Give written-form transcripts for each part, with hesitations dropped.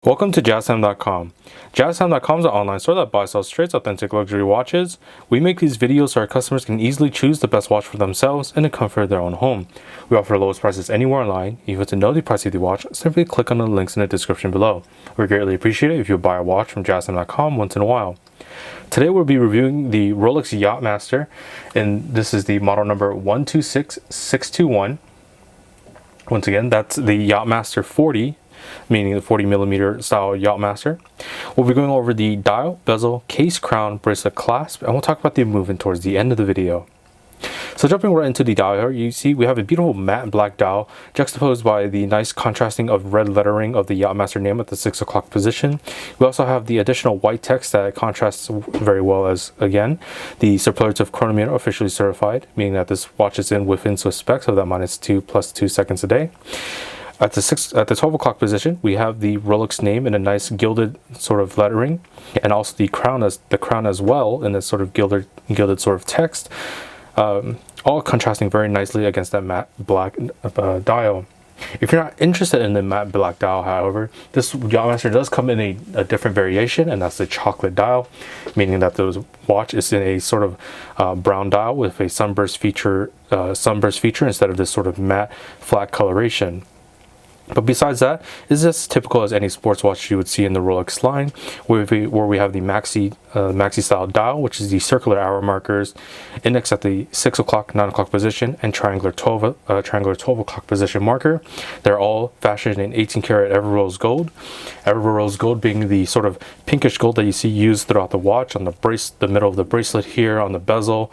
Welcome to JazzHam.com. JazzHam.com is an online store that buys, sells, trades authentic luxury watches. We make these videos so our customers can easily choose the best watch for themselves in the comfort of their own home. We offer the lowest prices anywhere online. If you want to know the price of the watch, simply click on the links in the description below. We greatly appreciate it if you buy a watch from JazzHam.com once in a while. Today we'll be reviewing the Rolex Yacht-Master, and this is the model number 126621. Once again, that's the Yacht-Master 40. Meaning the 40mm style Yacht-Master. We'll be going over the dial, bezel, case, crown, bracelet, clasp, and we'll talk about the movement towards the end of the video. So jumping right into the dial here, you see we have a beautiful matte black dial juxtaposed by the nice contrasting of red lettering of the Yacht-Master name at the 6 o'clock position. We also have the additional white text that contrasts very well as, again, the superlative chronometer officially certified, meaning that this watch is within Swiss specs of that -2 plus 2 seconds a day. At the 12 o'clock position, we have the Rolex name in a nice gilded sort of lettering, and also the crown as well in this sort of gilded sort of text, all contrasting very nicely against that matte black dial. If you're not interested in the matte black dial, however, this Yacht-Master does come in a different variation, and that's the chocolate dial, meaning that the watch is in a sort of brown dial with a sunburst feature instead of this sort of matte flat coloration. But besides that, it's as typical as any sports watch you would see in the Rolex line, where we have the maxi style dial, which is the circular hour markers, index at the 6 o'clock, 9 o'clock position, and triangular 12 o'clock position marker. They're all fashioned in 18 karat ever rose gold. Ever rose gold being the sort of pinkish gold that you see used throughout the watch on the middle of the bracelet here, on the bezel,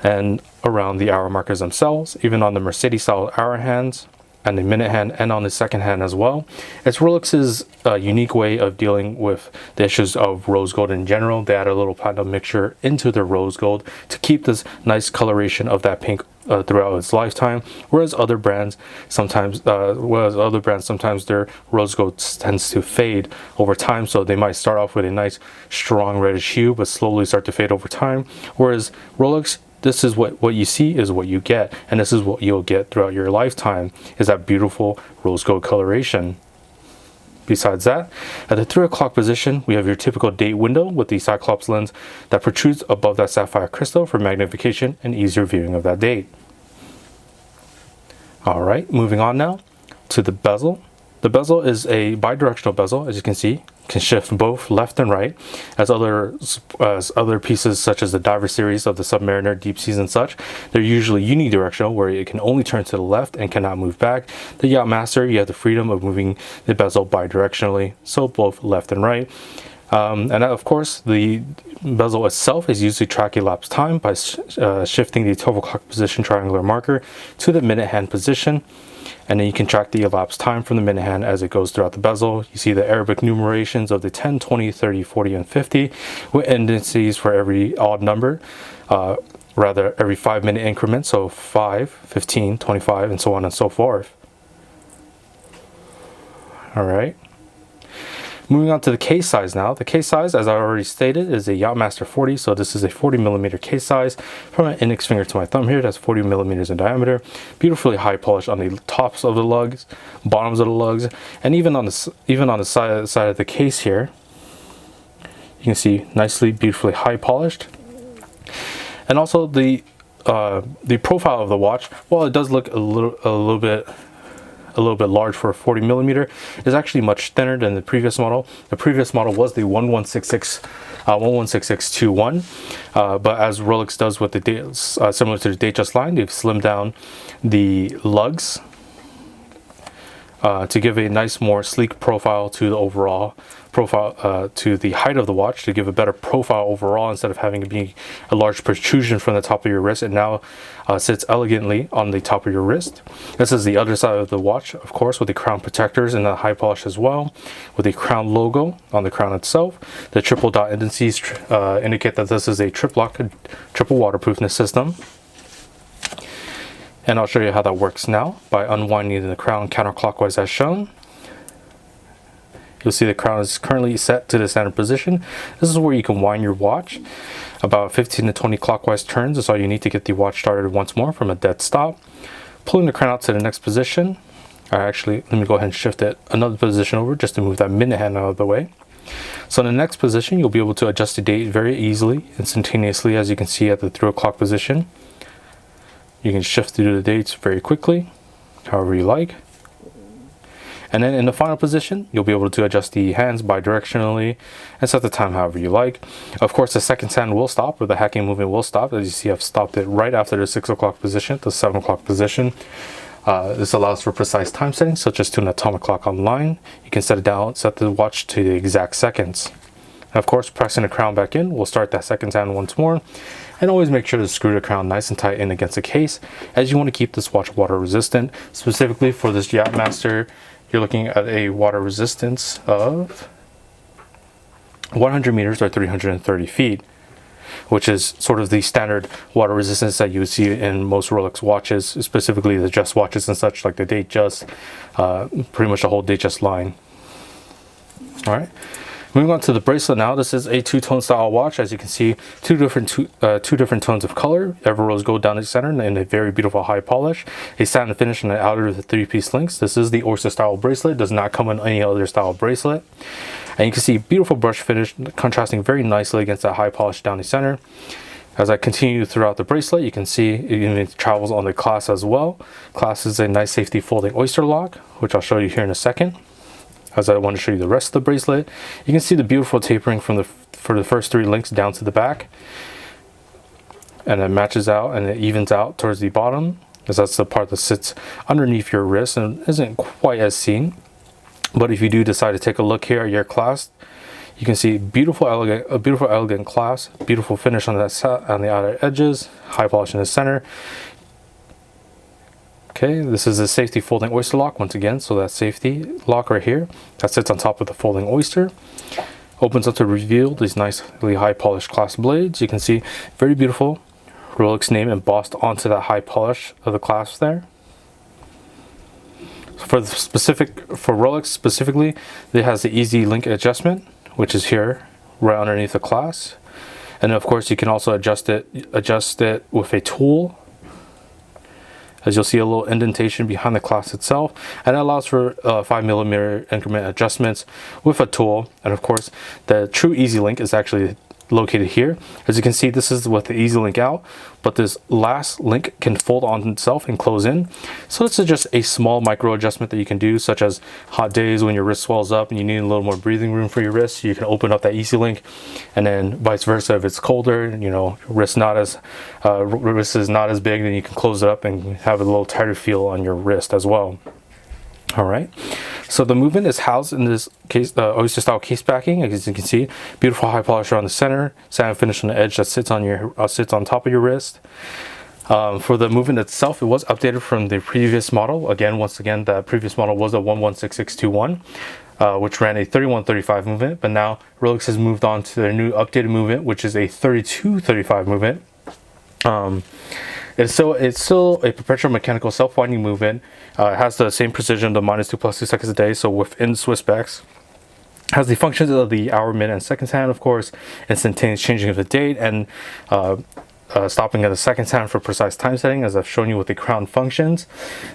and around the hour markers themselves, even on the Mercedes style hour hands, and the minute hand, and on the second hand as well. It's Rolex's unique way of dealing with the issues of rose gold in general. They add a little platinum mixture into their rose gold to keep this nice coloration of that pink throughout its lifetime, whereas other brands sometimes their rose gold tends to fade over time, so they might start off with a nice strong reddish hue but slowly start to fade over time, whereas Rolex, this is what you see is what you get, and this is what you'll get throughout your lifetime, is that beautiful rose gold coloration. Besides that, at the 3 o'clock position, we have your typical date window with the Cyclops lens that protrudes above that sapphire crystal for magnification and easier viewing of that date. Alright, moving on now to the bezel. The bezel is a bidirectional bezel, as you can see, can shift both left and right, as other pieces such as the Diver series of the Submariner, Deep Seas and such. They're usually unidirectional, where it can only turn to the left and cannot move back. The Yacht-Master, you have the freedom of moving the bezel bidirectionally, so both left and right. And of course, the bezel itself is used to track elapsed time by shifting the 12 o'clock position triangular marker to the minute hand position. And then you can track the elapsed time from the minute hand as it goes throughout the bezel. You see the Arabic numerations of the 10, 20, 30, 40, and 50 with indices for every odd number, every 5-minute increment, so 5, 15, 25, and so on and so forth. Alright. Moving on to the case size now. The case size, as I already stated, is a Yacht-Master 40, so this is a 40mm case size. From my index finger to my thumb here, that's 40mm in diameter. Beautifully high polished on the tops of the lugs, bottoms of the lugs, and even on the side of the case here. You can see nicely, beautifully high polished. And also the profile of the watch, while it does look a little bit large for a 40mm, is actually much thinner than the previous model. The previous model was the 116621, but as Rolex does with the similar to the Datejust line, they've slimmed down the lugs to give a nice, more sleek profile to the overall profile, to the height of the watch, to give a better profile overall, instead of having to be a large protrusion from the top of your wrist. It now sits elegantly on the top of your wrist. This is the other side of the watch, of course, with the crown protectors and the high polish as well, with the crown logo on the crown itself. The triple dot indices indicate that this is a triple waterproofness system. And I'll show you how that works now by unwinding the crown counterclockwise as shown. You'll see the crown is currently set to the standard position. This is where you can wind your watch. About 15 to 20 clockwise turns is all you need to get the watch started once more from a dead stop. Pulling the crown out to the next position. Actually, let me go ahead and shift it another position over just to move that minute hand out of the way. So in the next position, you'll be able to adjust the date very easily, instantaneously, as you can see at the 3 o'clock position. You can shift through the dates very quickly, however you like. And then in the final position, you'll be able to adjust the hands bidirectionally and set the time however you like. Of course, the second hand will stop, or the hacking movement will stop. As you see, I've stopped it right after the 6 o'clock position, the 7 o'clock position. This allows for precise time settings, such as to an atomic clock online. You can set it down, set the watch to the exact seconds. And of course, pressing the crown back in will start that second hand once more. And always make sure to screw the crown nice and tight in against the case, as you want to keep this watch water resistant. Specifically for this Yacht-Master, you're looking at a water resistance of 100 meters or 330 feet, which is sort of the standard water resistance that you would see in most Rolex watches, specifically the Just watches and such, like the Datejust, pretty much the whole Datejust line. All right. Moving on to the bracelet now. This is a two-tone style watch. As you can see, two different tones of color. Everose gold down the center and a very beautiful high polish. A satin finish on the outer of the 3-piece links. This is the Oyster style bracelet. It does not come in any other style bracelet. And you can see beautiful brush finish contrasting very nicely against that high polish down the center. As I continue throughout the bracelet, you can see it travels on the clasp as well. Clasp is a nice safety folding oyster lock, which I'll show you here in a second. As I want to show you the rest of the bracelet, you can see the beautiful tapering for the first 3 links down to the back, and it matches out and it evens out towards the bottom, as that's the part that sits underneath your wrist and isn't quite as seen. But if you do decide to take a look here at your clasp, you can see a beautiful elegant clasp, beautiful finish on the outer edges, high polish in the center. Okay, this is a safety folding oyster lock once again, so that safety lock right here that sits on top of the folding oyster opens up to reveal these nicely high polished clasp blades. You can see very beautiful Rolex name embossed onto that high polish of the clasp there. For Rolex specifically, it has the easy link adjustment, which is here right underneath the clasp, and of course you can also adjust it with a tool. As you'll see a little indentation behind the clasp itself, and it allows for 5mm increment adjustments with a tool. And of course, the true easy link is actually located here. As you can see, this is with the easy link out, but this last link can fold on itself and close in. So this is just a small micro adjustment that you can do, such as hot days when your wrist swells up and you need a little more breathing room for your wrist. You can open up that easy link, and then vice versa, if it's colder, you know, wrist is not as big, then you can close it up and have a little tighter feel on your wrist as well. All right, so the movement is housed in this case, oyster style case backing. As you can see, beautiful high polish around the center, satin finish on the edge that sits on top of your wrist. For the movement itself, it was updated from the previous model. Once again, the previous model was a 116621, which ran a 3135 movement, but now Rolex has moved on to their new updated movement, which is a 3235 movement. It's still a perpetual mechanical self-winding movement. It has the same precision, the -2 + 2 seconds a day, so within Swiss specs. Has the functions of the hour, minute, and seconds hand, of course, instantaneous changing of the date, and stopping at the seconds hand for precise time setting, as I've shown you with the crown functions.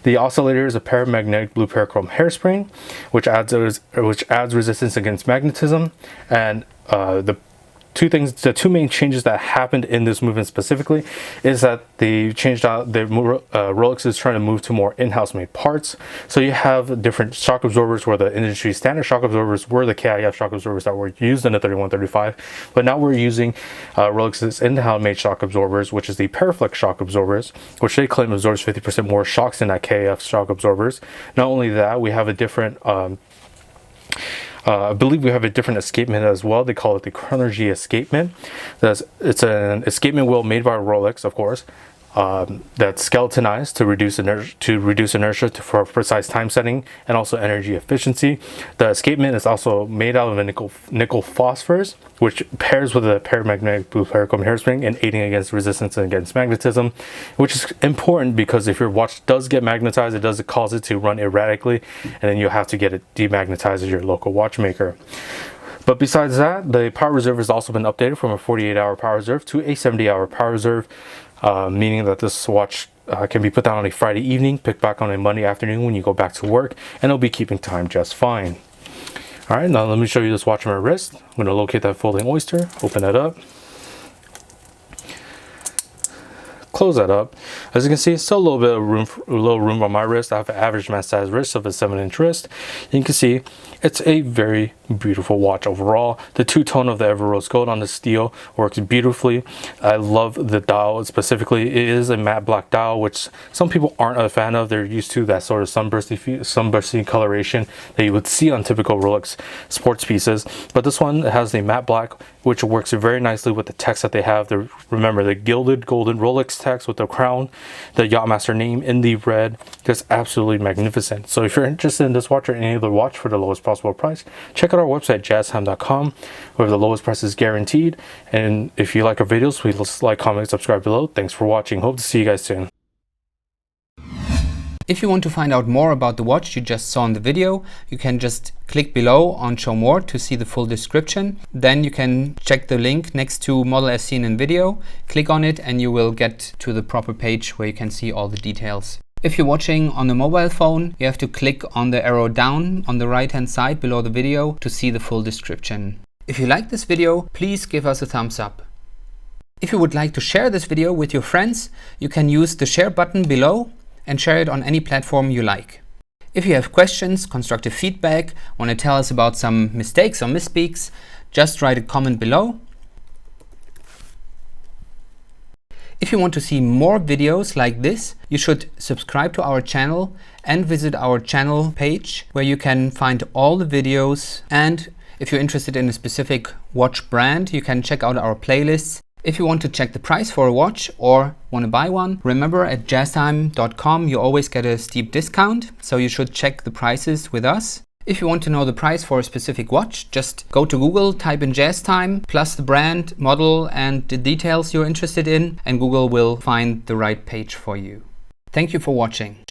The oscillator is a paramagnetic blue parachrome hairspring, which adds resistance against magnetism, and the two main changes that happened in this movement specifically is that they changed out Rolex is trying to move to more in-house made parts. So you have different shock absorbers, where the industry standard shock absorbers were the KIF shock absorbers that were used in the 3135, but now we're using Rolex's in-house made shock absorbers, which is the Paraflex shock absorbers, which they claim absorbs 50% more shocks than that KIF shock absorbers. Not only that, we have a different I believe we have a different escapement as well. They call it the Chronergy escapement. It's an escapement wheel made by Rolex, of course, that's skeletonized to reduce inertia for precise time setting and also energy efficiency. The escapement is also made out of a nickel phosphorus, which pairs with a paramagnetic blue parachrome hairspring and aiding against resistance and against magnetism, which is important because if your watch does get magnetized, it does cause it to run erratically, and then you'll have to get it demagnetized at your local watchmaker. But besides that, the power reserve has also been updated from a 48-hour power reserve to a 70-hour power reserve. meaning that this watch can be put down on a Friday evening, picked back on a Monday afternoon when you go back to work, and it'll be keeping time just fine. Alright, now let me show you this watch on my wrist. I'm going to locate that folding oyster, open it up, close that up. As you can see, still a little room on my wrist. I have an average man size wrist of a 7-inch wrist. You can see it's a very beautiful watch overall. The two-tone of the Ever Rose Gold on the steel works beautifully. I love the dial specifically. It is a matte black dial, which some people aren't a fan of. They're used to that sort of sunbursty coloration that you would see on typical Rolex sports pieces. But this one has the matte black, which works very nicely with the text that they have. Remember the gilded golden Rolex text with the crown, the Yacht-Master name in the red. Just absolutely magnificent. So if you're interested in this watch or any other watch for the lowest possible price, check out our website jazztime.com, where the lowest price is guaranteed. And if you like our videos, please like, comment, subscribe below. Thanks for watching. Hope to see you guys soon. If you want to find out more about the watch you just saw in the video, you can just click below on show more to see the full description. Then you can check the link next to model as seen in video, click on it, and you will get to the proper page where you can see all the details. If you're watching on a mobile phone, you have to click on the arrow down on the right hand side below the video to see the full description. If you like this video, please give us a thumbs up. If you would like to share this video with your friends, you can use the share button below and share it on any platform you like. If you have questions, constructive feedback, want to tell us about some mistakes or misspeaks, just write a comment below. If you want to see more videos like this, you should subscribe to our channel and visit our channel page where you can find all the videos. And if you're interested in a specific watch brand, you can check out our playlists. If you want to check the price for a watch or want to buy one, remember at jazztime.com you always get a steep discount, so you should check the prices with us. If you want to know the price for a specific watch, just go to Google, type in JazzTime, plus the brand, model, and the details you're interested in, and Google will find the right page for you. Thank you for watching.